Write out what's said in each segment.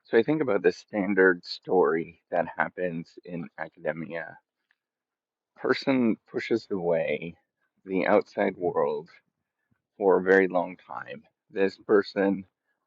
So I think about the standard story that happens in academia. Person pushes away the outside world for a very long time. This person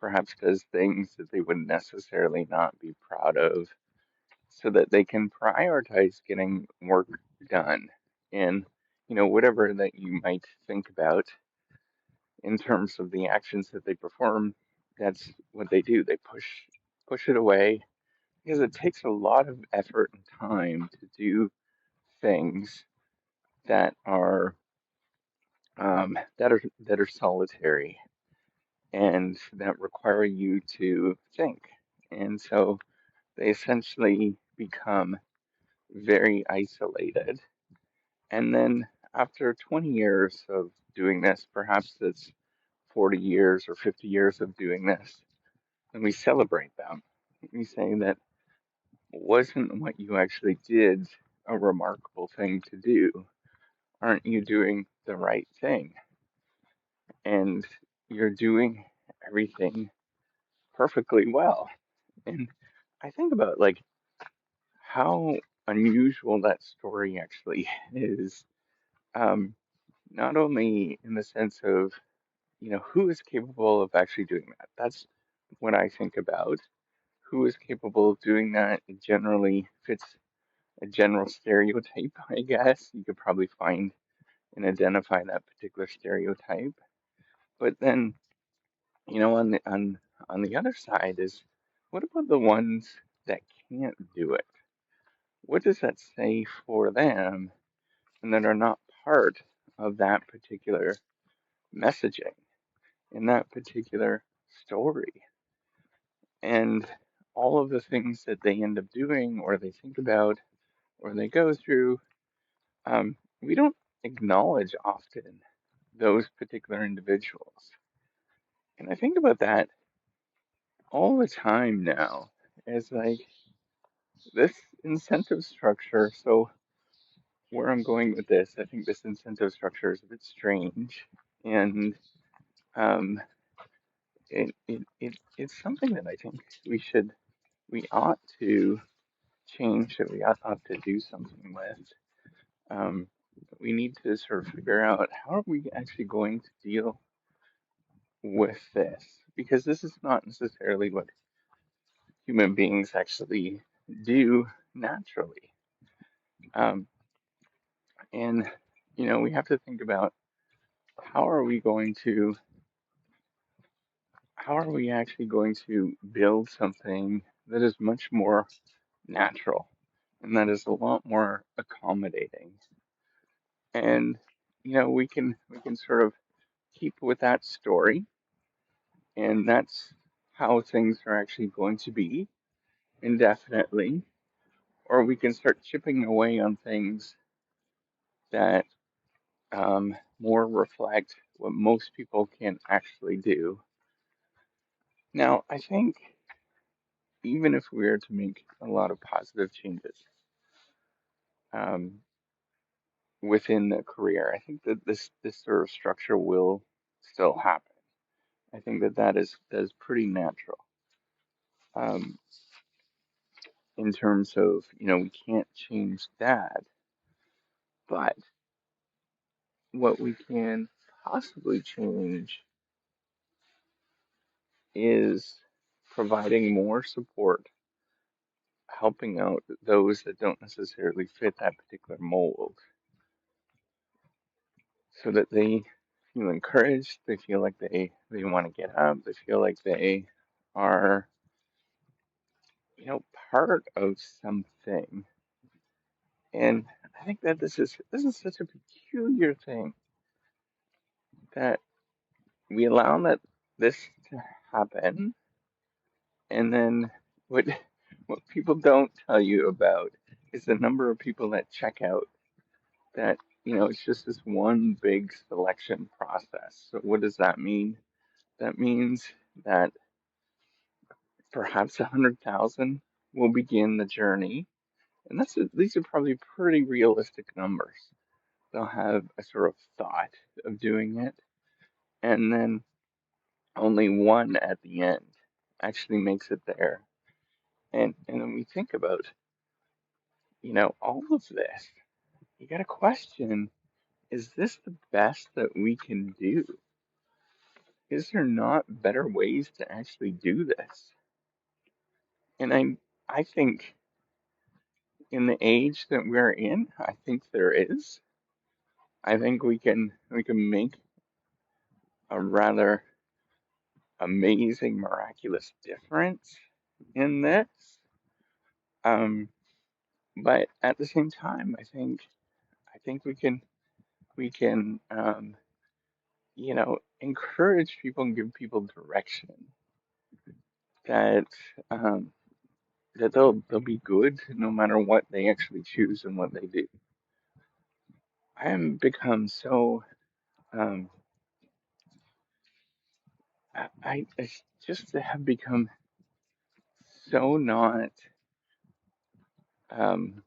perhaps does things that they would necessarily not be proud of so that they can prioritize getting work done. And, whatever that you might think about in terms of the actions that they perform, that's what they do. They push it away because it takes a lot of effort and time to do things that are that are solitary and that require you to think. And so they essentially become very isolated. And then after 20 years of doing this, perhaps it's 40 years or 50 years of doing this, then we celebrate them. We say that wasn't what you actually did a remarkable thing to do? Aren't you doing the right thing? And you're doing everything perfectly well. And I think about like how unusual that story actually is. Um, Not only in the sense of, who is capable of actually doing that. That's what I think about. Who is capable of doing that? It generally fits a general stereotype, I guess. You could probably find and identify that particular stereotype. But then, on the other side is what about the ones that can't do it? What does that say for them and that are not part of that particular messaging in that particular story? And all of the things that they end up doing or they think about or they go through, we don't acknowledge often those particular individuals. And I think about that all the time now as like this incentive structure. So where I'm going with this, I think this incentive structure is a bit strange, and um, it's something that I think we ought to change, that we ought to do something with. Um, we need to sort of figure out how are we actually going to deal with this, because this is not necessarily what human beings actually do naturally. Um, and we have to think about how are we going to how are we actually going to build something that is much more natural and that is a lot more accommodating? And we can sort of keep with that story, and that's how things are actually going to be indefinitely, or we can start chipping away on things that more reflect what most people can actually do. Now, I think even if we were to make a lot of positive changes um, within the career, I think that this sort of structure will still happen. I think that is pretty natural um, in terms of we can't change that, but what we can possibly change is providing more support, helping out those that don't necessarily fit that particular mold, so that they feel encouraged, they feel like they want to get up, they feel like they are, part of something. And I think that this is such a peculiar thing that we allow that this to happen, and then what what people don't tell you about is the number of people that check out. That it's just this one big selection process. So what does that mean? That means that perhaps 100,000 will begin the journey, and these are probably pretty realistic numbers. They'll have a sort of thought of doing it, and then only one at the end actually makes it there. And when we think about, all of this, you got to question, is this the best that we can do? Is there not better ways to actually do this? And I think in the age that we're in, I think there is. I think we can make a rather amazing, miraculous difference in this. Um, but at the same time, I think we can encourage people and give people direction that um, that they'll be good no matter what they actually choose and what they do. I have become so um, I just have become so not I don't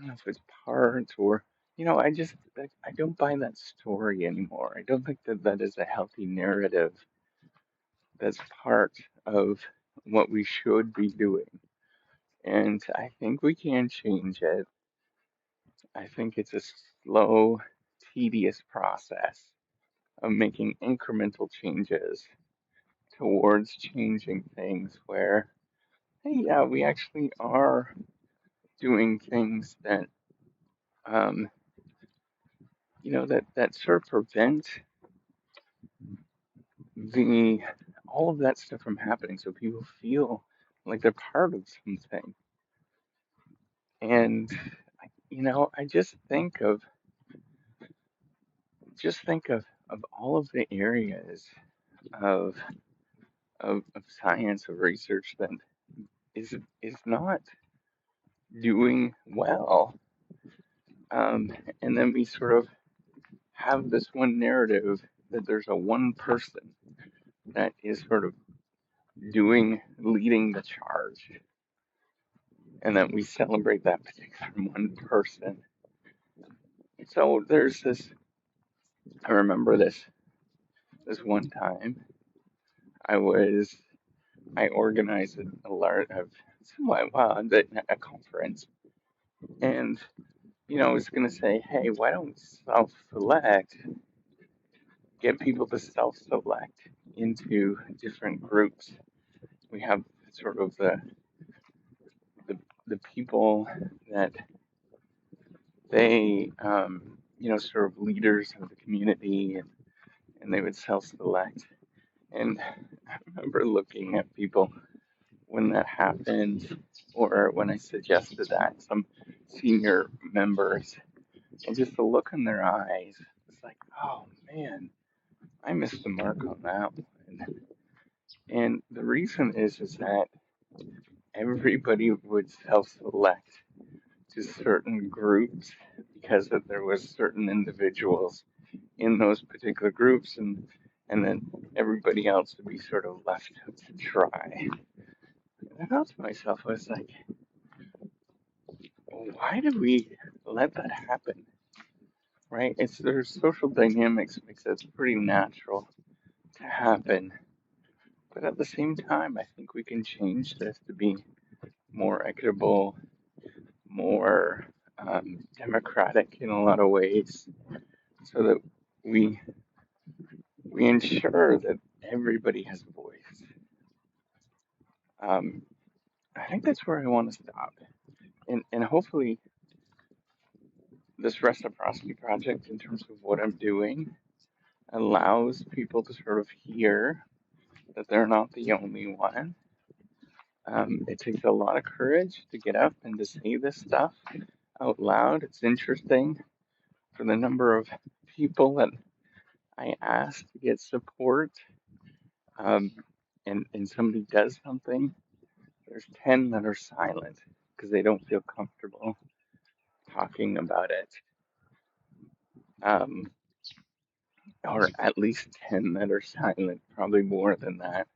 know if it's part or I don't buy that story anymore. I don't think that that is a healthy narrative that's part of what we should be doing. And I think we can change it. I think it's a slow, tedious process of making incremental changes towards changing things where, hey, yeah, we actually are doing things that, um, that sort of prevent the all of that stuff from happening, so people feel like they're part of something. And I just think of all of the areas of of science of research that is not doing well. And then we sort of have this one narrative that there's a one person that is sort of leading the charge, and that we celebrate that particular one person. So there's this. I remember this one time. I was I organized a large of somewhat well a conference, and I was gonna say, hey, why don't we self-select, get people to self-select into different groups. We have sort of the the people that they sort of leaders of the community, and they would self-select. And I remember looking at people when that happened, or when I suggested that, some senior members, and just the look in their eyes, it's like, oh man, I missed the mark on that one. And the reason is that everybody would self-select to certain groups because that there was certain individuals in those particular groups, and then everybody else would be sort of left to try. And I thought to myself, I was like, why do we let that happen? Right? There's social dynamics makes it pretty natural to happen. But at the same time, I think we can change this to be more equitable, more democratic in a lot of ways, so that we we ensure that everybody has a voice. Um, I think that's where I want to stop, and hopefully this reciprocity project, in terms of what I'm doing, allows people to sort of hear that they're not the only one. It takes a lot of courage to get up and to say this stuff out loud. It's interesting for the number of people that I ask to get support, um, and somebody does something. There's 10 that are silent because they don't feel comfortable talking about it. Um, or at least 10 that are silent, probably more than that,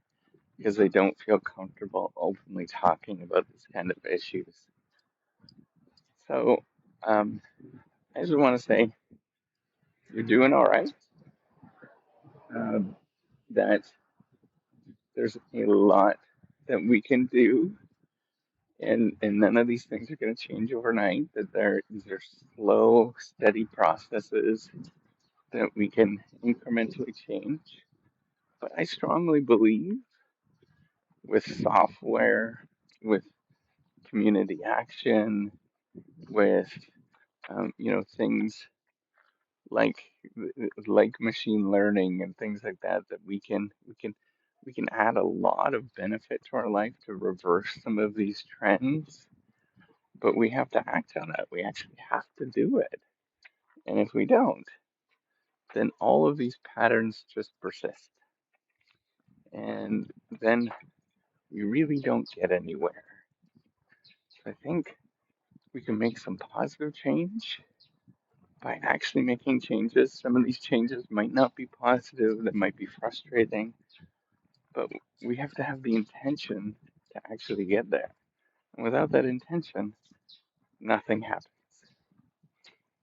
because they don't feel comfortable openly talking about this kind of issues. So, um, I just want to say you're doing all right. Um, that there's a lot that we can do and none of these things are going to change overnight. That these are slow, steady processes that we can incrementally change. But I strongly believe with software, with community action, with things like machine learning and things like that, that we can add a lot of benefit to our life to reverse some of these trends. But we have to act on it. We actually have to do it. And if we don't, then all of these patterns just persist. And then we really don't get anywhere. So I think we can make some positive change by actually making changes. Some of these changes might not be positive, they might be frustrating, but we have to have the intention to actually get there. And without that intention, nothing happens.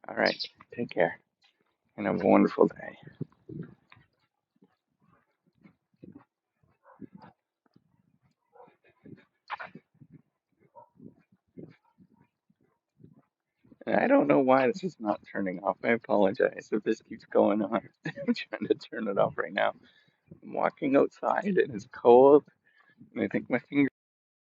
All right, take care and have a wonderful day. And I don't know why this is not turning off. I apologize if this keeps going on. I'm trying to turn it off right now. I'm walking outside and it's cold, and I think my fingers